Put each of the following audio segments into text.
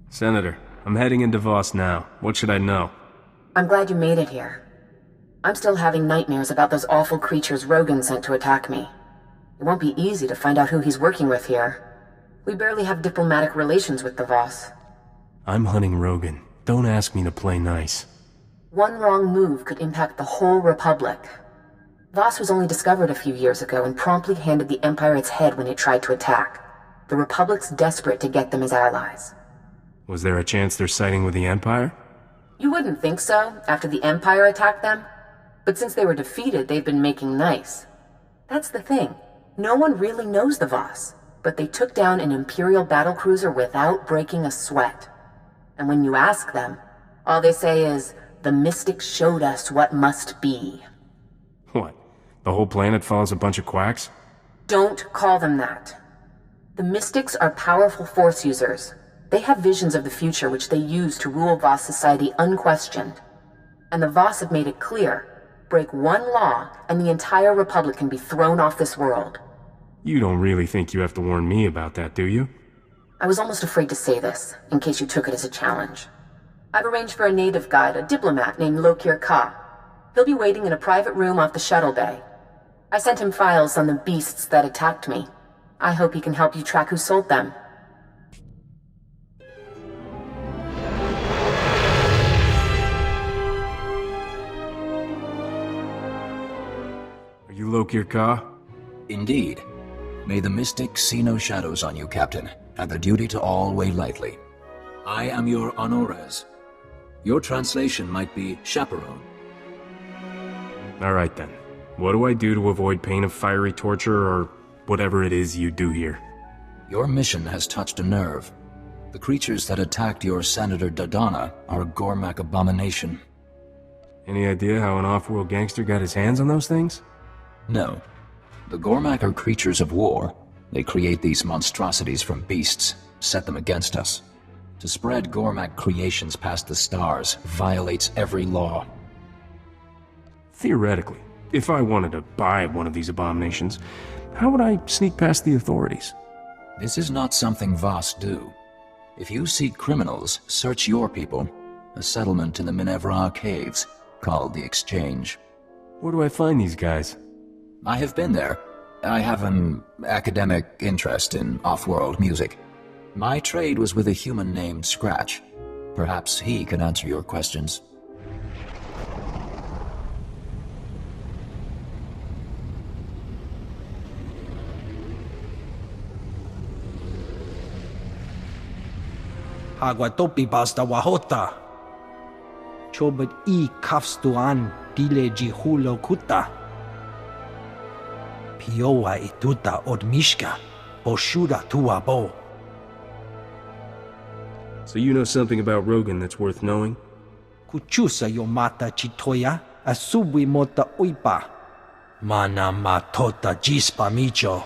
Senator, I'm heading into Voss now. What should I know? I'm glad you made it here. I'm still having nightmares about those awful creatures Rogun sent to attack me. It won't be easy to find out who he's working with here. We barely have diplomatic relations with the Voss. I'm hunting Rogun. Don't ask me to play nice. One wrong move could impact the whole Republic. Voss was only discovered a few years ago and promptly handed the Empire its head when it tried to attack. The Republic's desperate to get them as allies. Was there a chance they're siding with the Empire? You wouldn't think so, after the Empire attacked them. But since they were defeated, they've been making nice. That's the thing. No one really knows the Voss, but they took down an Imperial battlecruiser without breaking a sweat. And when you ask them, all they say is, "The Mystics showed us what must be." What? The whole planet follows a bunch of quacks? Don't call them that. The Mystics are powerful Force users. They have visions of the future which they use to rule Voss society unquestioned. And the Voss have made it clear, break one law and the entire Republic can be thrown off this world. You don't really think you have to warn me about that, do you? I was almost afraid to say this, in case you took it as a challenge. I've arranged for a native guide, a diplomat named Lokir Ka. He'll be waiting in a private room off the shuttle bay. I sent him files on the beasts that attacked me. I hope he can help you track who sold them. Are you Lokir Ka? Indeed. May the Mystic see no shadows on you, Captain, and the duty to all weigh lightly. I am your honores. Your translation might be chaperone. Alright then. What do I do to avoid pain of fiery torture or whatever it is you do here? Your mission has touched a nerve. The creatures that attacked your Senator Dodonna are a Gormak abomination. Any idea how an off-world gangster got his hands on those things? No. The Gormak are creatures of war. They create these monstrosities from beasts, set them against us. To spread Gormak creations past the stars violates every law. Theoretically, if I wanted to buy one of these abominations, how would I sneak past the authorities? This is not something Voss do. If you seek criminals, search your people. A settlement in the Minevra caves, called the Exchange. Where do I find these guys? I have been there. I have an academic interest in off-world music. My trade was with a human named Scratch. Perhaps he can answer your questions. Aguatopi basta wahota. Chobet I kafstuan dile jihulo kuta. Piowa ituta odmishka. Boshuda tuabo. So you know something about Rogun that's worth knowing? Kuchusa yomata chitoya asubwi mota uipa. Mana matota jispa micho.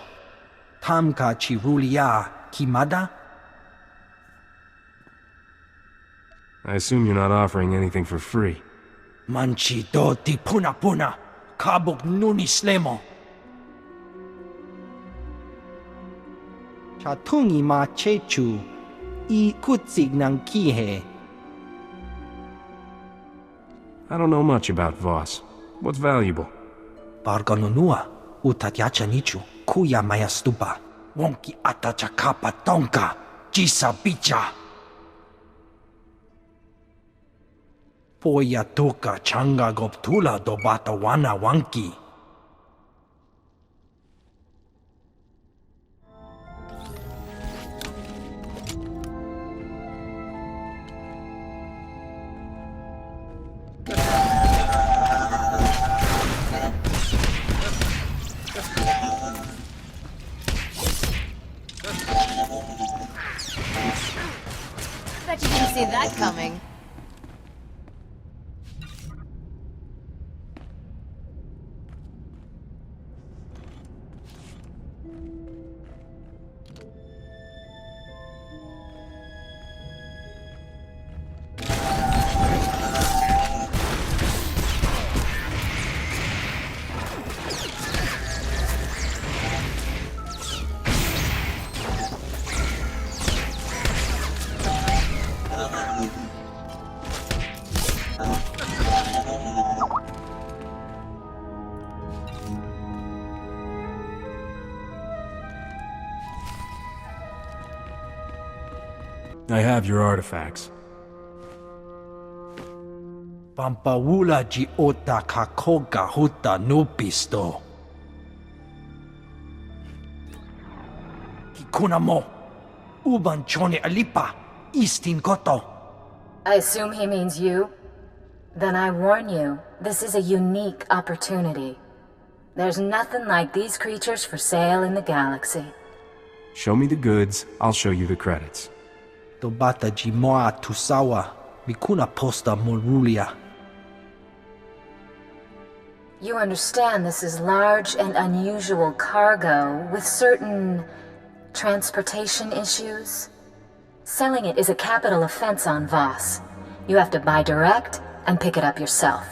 Tamka chirulia kimada? I assume you're not offering anything for free. Manchi do ti puna puna. Kabuk nuni slemo. Chatungi ma chechu. I kutsig nang kihe. I don't know much about Voss. What's valuable? Barganonua. Utatyacha nichu. Kuya maya stupa. Wonki atachakapa tonka. Jisa bicha. Poya tuka changa goptula do bata wana wanki. Bet you didn't see that coming. I have your artifacts. Pampawula ji ota kakoga huta nupisto. Kikuna mo. Uban chone alipa. Istin koto. I assume he means you? Then I warn you, this is a unique opportunity. There's nothing like these creatures for sale in the galaxy. Show me the goods, I'll show you the credits. Tobata jimoa tusawa. Mikuna posta morulia. You understand this is large and unusual cargo with certain transportation issues? Selling it is a capital offense on Voss. You have to buy direct and pick it up yourself.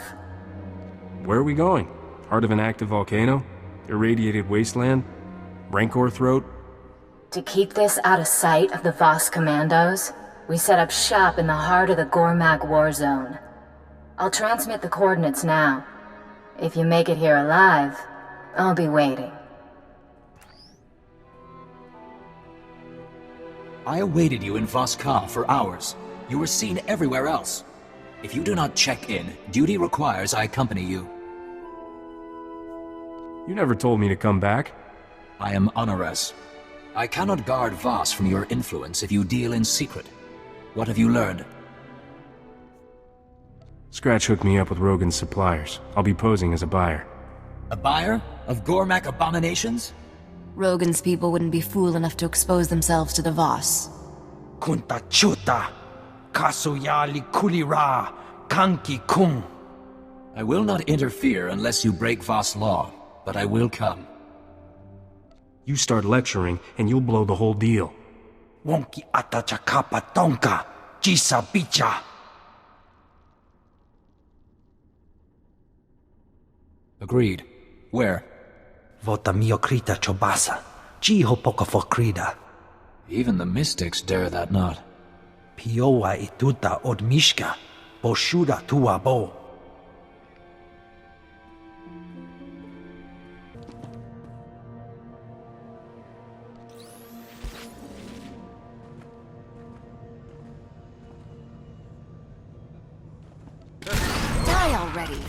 Where are we going? Heart of an active volcano? Irradiated wasteland? Rancor throat? To keep this out of sight of the Voss commandos, we set up shop in the heart of the Gormak war zone. I'll transmit the coordinates now. If you make it here alive, I'll be waiting. I awaited you in Voss for hours. You were seen everywhere else. If you do not check in, duty requires I accompany you. You never told me to come back. I am Honores. I cannot guard Voss from your influence if you deal in secret. What have you learned? Scratch hooked me up with Rogun's suppliers. I'll be posing as a buyer. A buyer? Of Gormak abominations? Rogun's people wouldn't be fool enough to expose themselves to the Voss. Kunta chuta. Kasuyali kulira. Kanki kung. I will not interfere unless you break Voss law, but I will come. You start lecturing, and you'll blow the whole deal. Wonki atachakapa tonka. Jisa bicha. Agreed. Where? Vota miokrita chobasa. Jiho poka fokrida. Even the mystics dare that not. Piowa ituta od mishka. Boshuda tua bo. Die already!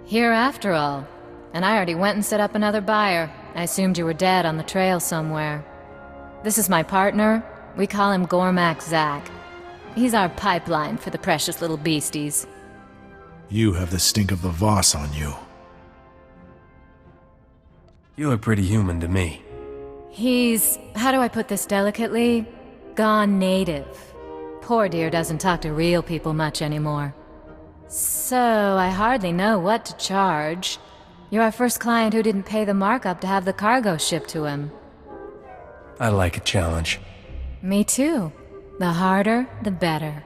Here after all. And I already went and set up another buyer. I assumed you were dead on the trail somewhere. This is my partner. We call him Gormak Zak. He's our pipeline for the precious little beasties. You have the stink of the Voss on you. You look pretty human to me. He's, how do I put this delicately? Gone native. Poor dear doesn't talk to real people much anymore. So, I hardly know what to charge. You're our first client who didn't pay the markup to have the cargo shipped to him. I like a challenge. Me too. The harder, the better.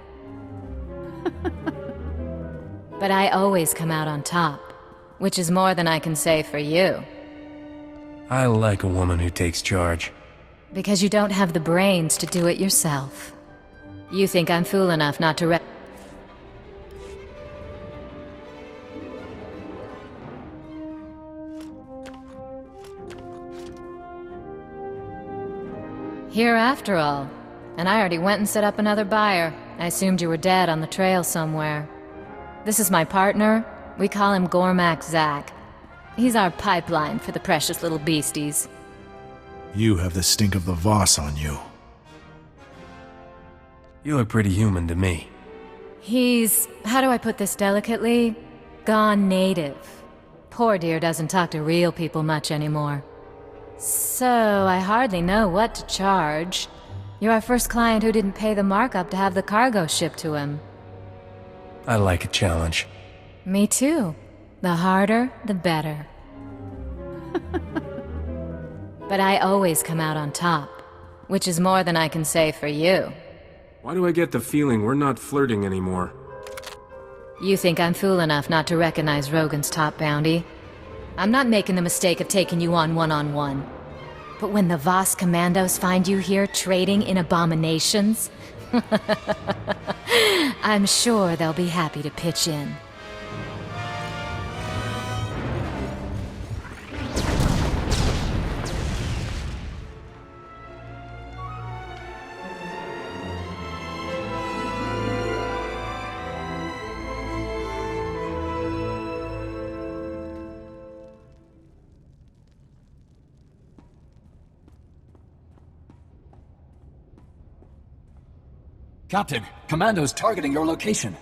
But I always come out on top, which is more than I can say for you. I like a woman who takes charge. Because you don't have the brains to do it yourself. You think I'm fool enough not to Here after all. And I already went and set up another buyer. I assumed you were dead on the trail somewhere. This is my partner. We call him Gormak Zak. He's our pipeline for the precious little beasties. You have the stink of the Voss on you. You look pretty human to me. He's, how do I put this delicately? Gone native. Poor dear doesn't talk to real people much anymore. So, I hardly know what to charge. You're our first client who didn't pay the markup to have the cargo shipped to him. I like a challenge. Me too. The harder, the better. But I always come out on top, which is more than I can say for you. Why do I get the feeling we're not flirting anymore? You think I'm fool enough not to recognize Rogun's top bounty? I'm not making the mistake of taking you on one-on-one. But when the Voss commandos find you here trading in abominations, I'm sure they'll be happy to pitch in. Captain, commandos targeting your location.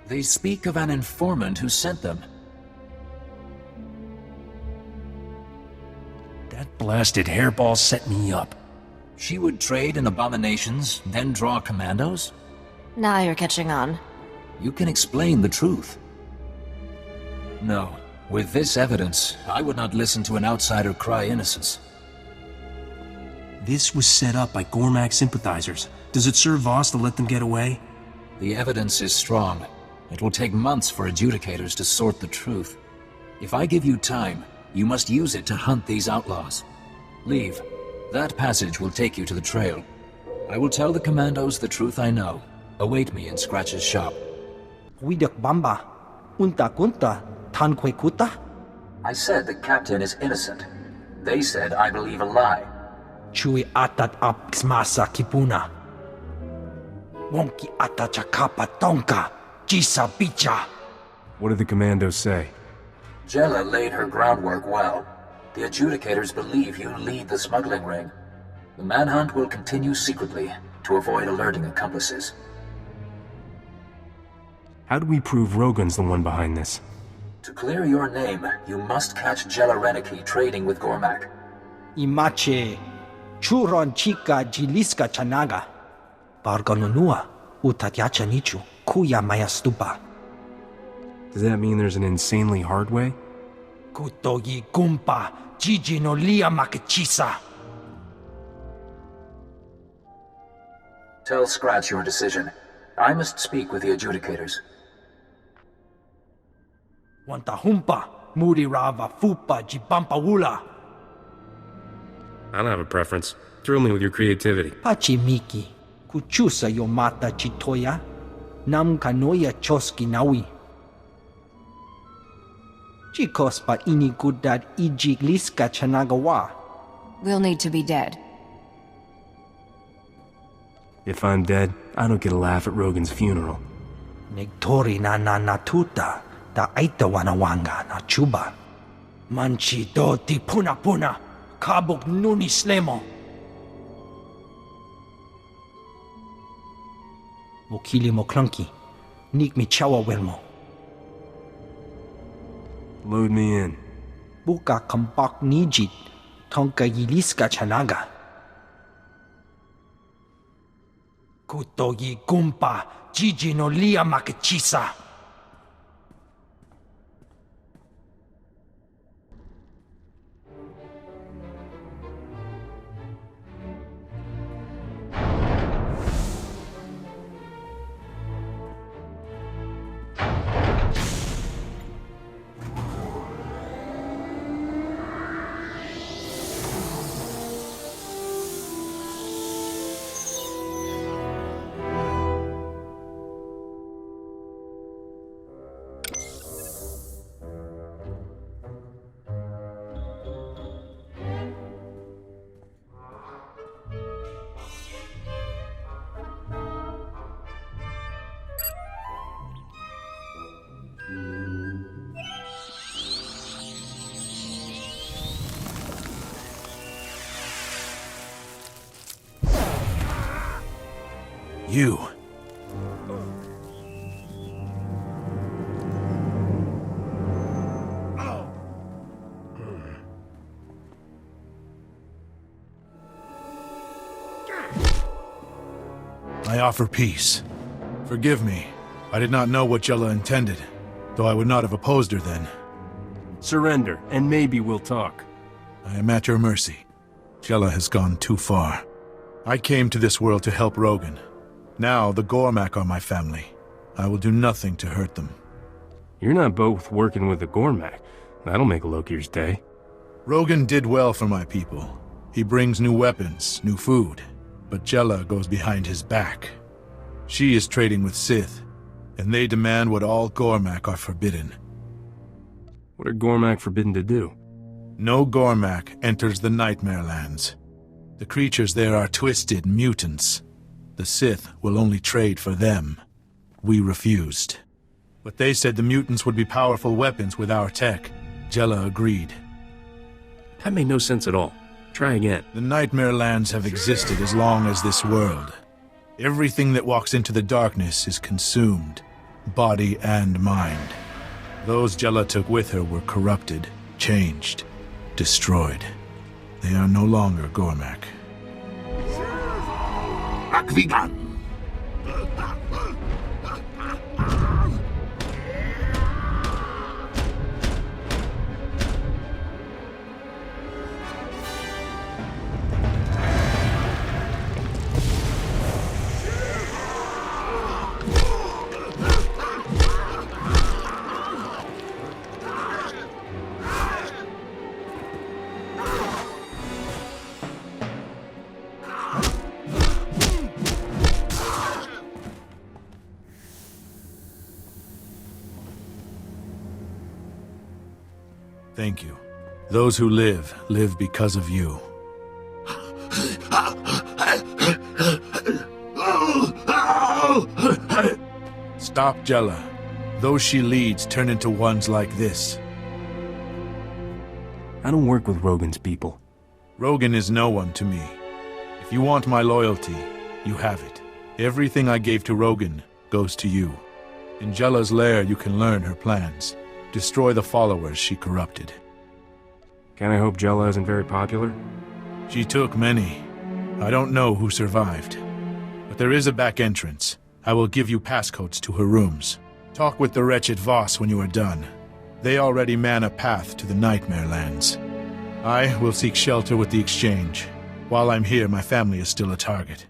They speak of an informant who sent them. That blasted hairball set me up. She would trade in abominations, then draw commandos? Now you're catching on. You can explain the truth. No. With this evidence, I would not listen to an outsider cry innocence. This was set up by Gormak sympathizers. Does it serve Voss to let them get away? The evidence is strong. It will take months for adjudicators to sort the truth. If I give you time, you must use it to hunt these outlaws. Leave. That passage will take you to the trail. I will tell the commandos the truth I know. Await me in Scratch's shop. Widak bamba. Unta kunta. Tankwe kuta. I said the captain is innocent. They said I believe a lie. Chui atat ap xmasa kipuna. Wonki ata chakapa tonka. Jisa bicha. What did the commandos say? Jella laid her groundwork well. The adjudicators believe you lead the smuggling ring. The manhunt will continue secretly to avoid alerting accomplices. How do we prove Rogun's the one behind this? To clear your name, you must catch Jella Reneki trading with Gormak. Imache. Churon chika jiliska chanaga. Barganunua. Utatyacha nichu. Kuya maya stupa. Does that mean there's an insanely hard way? Kutogi gumpa. Jiji no lia makachisa. Tell Scratch your decision. I must speak with the adjudicators. Wanta humpa. Muri rava fupa jibampa wula. I don't have a preference. Thrill me with your creativity. Pachi miki. Kuchusa yomata chitoya. Nam kanoya choski nawi. Chikos pa ini gudad iji liska chanagawa. We'll need to be dead. If I'm dead, I don't get a laugh at Rogun's funeral. Negtori na natuta. Da aita wanawanga na chuba. Manchi doti puna puna. Kabuk nuni slemo. Mokili mo clunky. Nik mi chawa welmo. Load me in. Buka kampak nijit. Tonka yiliska chanaga. Kutogi gumpa. Jiji no lia makachisa. You. I offer peace. Forgive me. I did not know what Jella intended, though I would not have opposed her then. Surrender, and maybe we'll talk. I am at your mercy. Jella has gone too far. I came to this world to help Rogun. Now the Gormak are my family. I will do nothing to hurt them. You're not both working with the Gormak. That'll make Lokir's day. Rogun did well for my people. He brings new weapons, new food. But Jella goes behind his back. She is trading with Sith, and they demand what all Gormak are forbidden. What are Gormak forbidden to do? No Gormak enters the Nightmare Lands. The creatures there are twisted mutants. The Sith will only trade for them. We refused. But they said the mutants would be powerful weapons with our tech. Jella agreed. That made no sense at all. Try again. The Nightmare Lands have existed as long as this world. Everything that walks into the darkness is consumed, body and mind. Those Jella took with her were corrupted, changed, destroyed. They are no longer Gormak. Akvigan! Thank you. Those who live, live because of you. Stop Jella. Those she leads turn into ones like this. I don't work with Rogun's people. Rogun is no one to me. If you want my loyalty, you have it. Everything I gave to Rogun goes to you. In Jella's lair, you can learn her plans. Destroy the followers she corrupted. Can I hope Jella isn't very popular? She took many. I don't know who survived. But there is a back entrance. I will give you passcodes to her rooms. Talk with the wretched Voss when you are done. They already man a path to the Nightmare Lands. I will seek shelter with the Exchange. While I'm here, my family is still a target.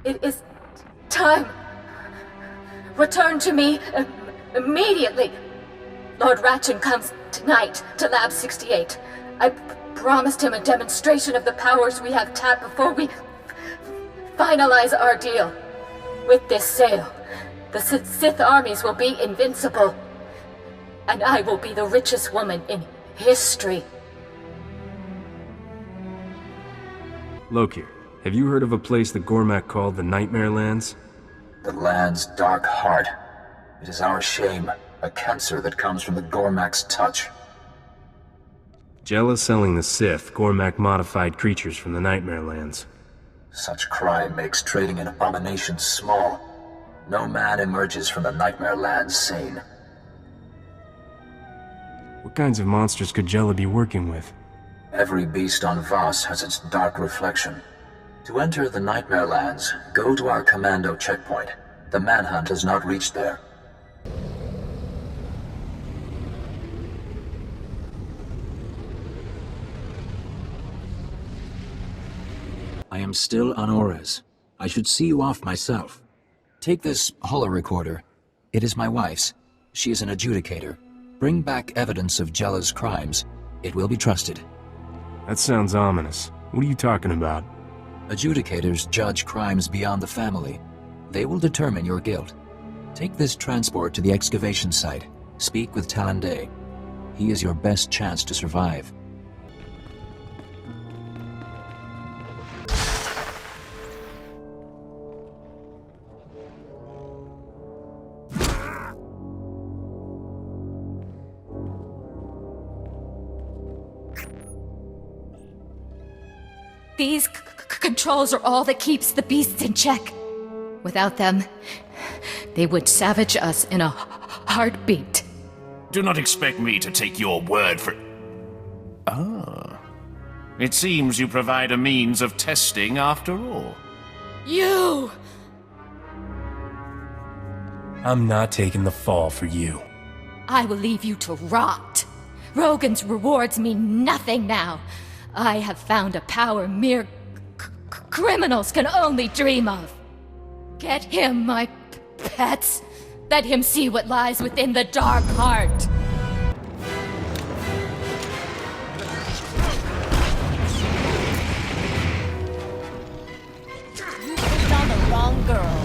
It is time. Return to me immediately. Lord Ratchin comes tonight to Lab 68. I promised him a demonstration of the powers we have tapped before we finalize our deal. With this sale, the Sith armies will be invincible. And I will be the richest woman in history. Lokir, have you heard of a place that Gormak called the Nightmare Lands? The land's dark heart. It is our shame, a cancer that comes from the Gormak's touch. Jella selling the Sith Gormak-modified creatures from the Nightmare Lands. Such crime makes trading in abominations small. No man emerges from the Nightmare Lands sane. What kinds of monsters could Jella be working with? Every beast on Voss has its dark reflection. To enter the Nightmare Lands, go to our commando checkpoint. The manhunt has not reached there. I am still on Ores. I should see you off myself. Take this holo-recorder. It is my wife's. She is an adjudicator. Bring back evidence of Jella's crimes. It will be trusted. That sounds ominous. What are you talking about? Adjudicators judge crimes beyond the family. They will determine your guilt. Take this transport to the excavation site. Speak with Talande. He is your best chance to survive. These controls are all that keeps the beasts in check. Without them, they would savage us in a heartbeat. Do not expect me to take your word for... Ah. It seems you provide a means of testing after all. You! I'm not taking the fall for you. I will leave you to rot. Rogun's rewards mean nothing now. I have found a power mere criminals can only dream of. Get him, my pets. Let him see what lies within the dark heart. You picked on the wrong girl.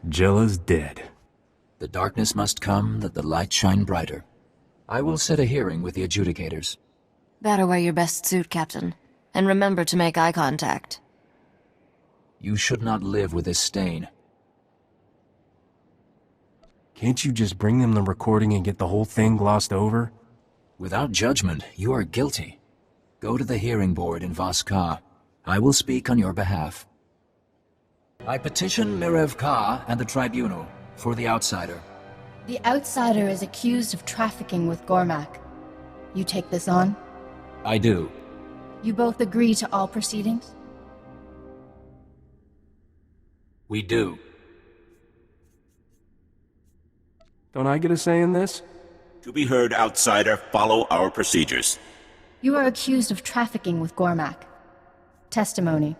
Jella's dead. The darkness must come that the light shine brighter. I will set a hearing with the adjudicators. Better wear your best suit, Captain. And remember to make eye contact. You should not live with this stain. Can't you just bring them the recording and get the whole thing glossed over? Without judgment, you are guilty. Go to the hearing board in Voss. I will speak on your behalf. I petition Mirev Ka and the tribunal for the outsider. The outsider is accused of trafficking with Gormak. You take this on? I do. You both agree to all proceedings? We do. Don't I get a say in this? To be heard, outsider, follow our procedures. You are accused of trafficking with Gormak. Testimony.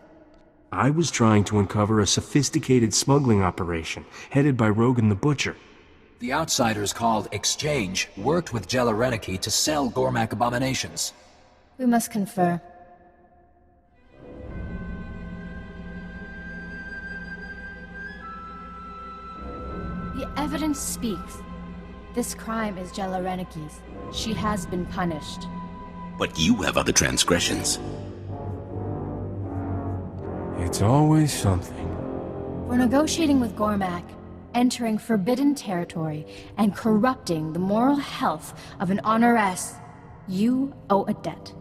I was trying to uncover a sophisticated smuggling operation, headed by Rogun the Butcher. The outsiders called Exchange worked with Jella Reneki to sell Gormak abominations. We must confer. The evidence speaks. This crime is Jella Reneki's. She has been punished. But you have other transgressions. It's always something. For negotiating with Gormak, entering forbidden territory, and corrupting the moral health of an honoress, you owe a debt.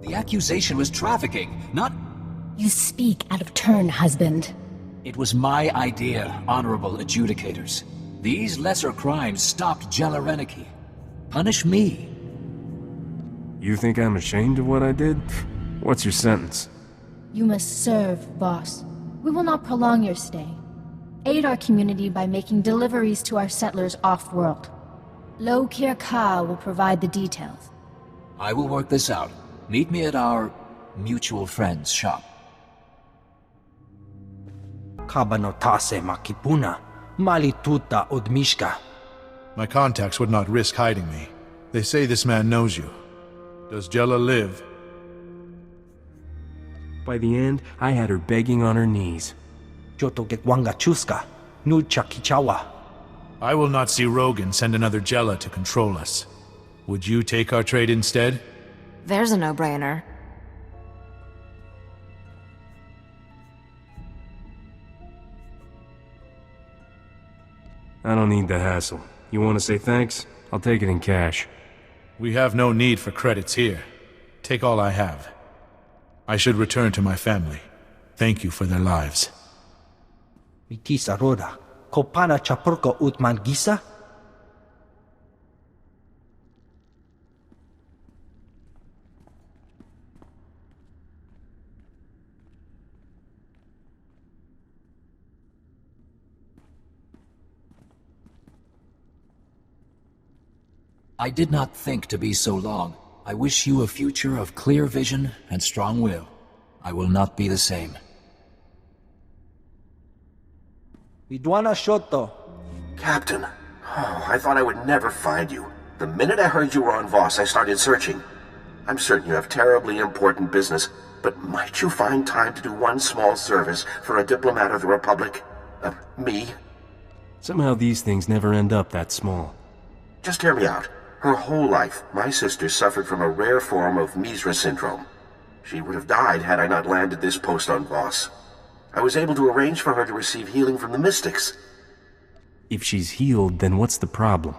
The accusation was trafficking, not... You speak out of turn, husband. It was my idea, honorable adjudicators. These lesser crimes stopped Jella Reneki. Punish me. You think I'm ashamed of what I did? What's your sentence? You must serve, Voss. We will not prolong your stay. Aid our community by making deliveries to our settlers off-world. Lo Kir Ka will provide the details. I will work this out. Meet me at our mutual friend's shop. Kabanotase makipuna, malituta odmishka. My contacts would not risk hiding me. They say this man knows you. Does Jella live? By the end, I had her begging on her knees. Jotogekwanga chuska, nuchakichawa. I will not see Rogun send another Jella to control us. Would you take our trade instead? There's a no-brainer. I don't need the hassle. You want to say thanks? I'll take it in cash. We have no need for credits here. Take all I have. I should return to my family. Thank you for their lives. Mikisa roda, kopana chapurko utman gisa? I did not think to be so long. I wish you a future of clear vision and strong will. I will not be the same. Vidwana Shoto. Captain, I thought I would never find you. The minute I heard you were on Voss, I started searching. I'm certain you have terribly important business, but might you find time to do one small service for a diplomat of the Republic? Me? Somehow these things never end up that small. Just hear me out. Her whole life, my sister suffered from a rare form of Misra syndrome. She would have died had I not landed this post on Voss. I was able to arrange for her to receive healing from the mystics. If she's healed, then what's the problem?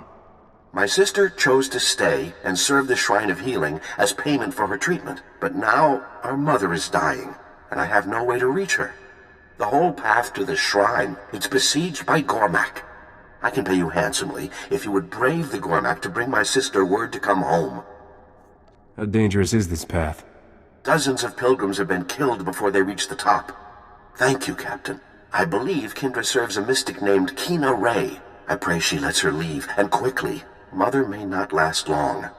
My sister chose to stay and serve the Shrine of Healing as payment for her treatment. But now, our mother is dying, and I have no way to reach her. The whole path to the shrine, it's besieged by Gormak. I can pay you handsomely if you would brave the Gormak to bring my sister word to come home. How dangerous is this path? Dozens of pilgrims have been killed before they reach the top. Thank you, Captain. I believe Kindra serves a mystic named Kina Ray. I pray she lets her leave, and quickly. Mother may not last long.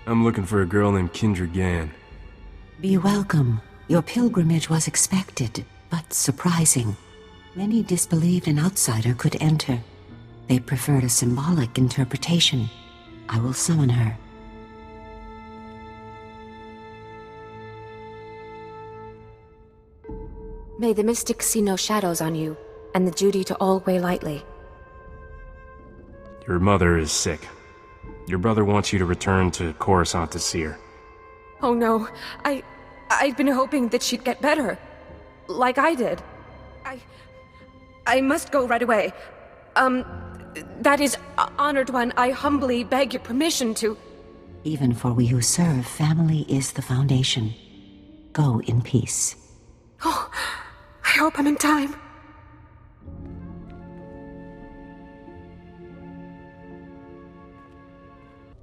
I'm looking for a girl named Kindra Gan. Be welcome. Your pilgrimage was expected, but surprising. Many disbelieved an outsider could enter. They preferred a symbolic interpretation. I will summon her. May the mystics see no shadows on you, and the duty to all weigh lightly. Your mother is sick. Your brother wants you to return to Coruscant to see her. Oh no, I'd been hoping that she'd get better. Like I did. I must go right away. That is, Honored One, I humbly beg your permission to... Even for we who serve, family is the foundation. Go in peace. Oh, I hope I'm in time.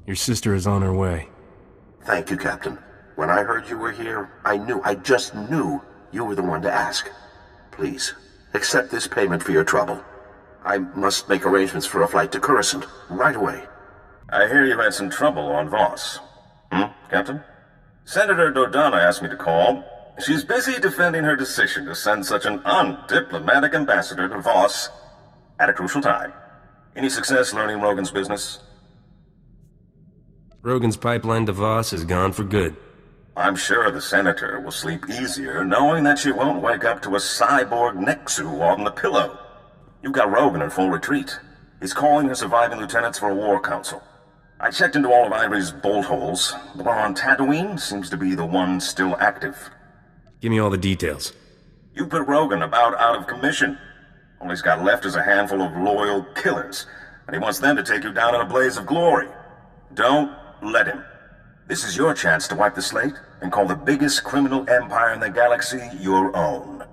Your sister is on her way. Thank you, Captain. When I heard you were here, I just knew you were the one to ask. Please, accept this payment for your trouble. I must make arrangements for a flight to Coruscant, right away. I hear you had some trouble on Voss. Captain? Senator Dodonna asked me to call. She's busy defending her decision to send such an undiplomatic ambassador to Voss at a crucial time. Any success learning Rogun's business? Rogun's pipeline to Voss is gone for good. I'm sure the Senator will sleep easier knowing that she won't wake up to a cyborg Nexu on the pillow. You've got Rogun in full retreat. He's calling her surviving lieutenants for a war council. I checked into all of Ivory's bolt holes. The one on Tatooine seems to be the one still active. Give me all the details. You put Rogun about out of commission. All he's got left is a handful of loyal killers, and he wants them to take you down in a blaze of glory. Don't let him. This is your chance to wipe the slate and call the biggest criminal empire in the galaxy your own.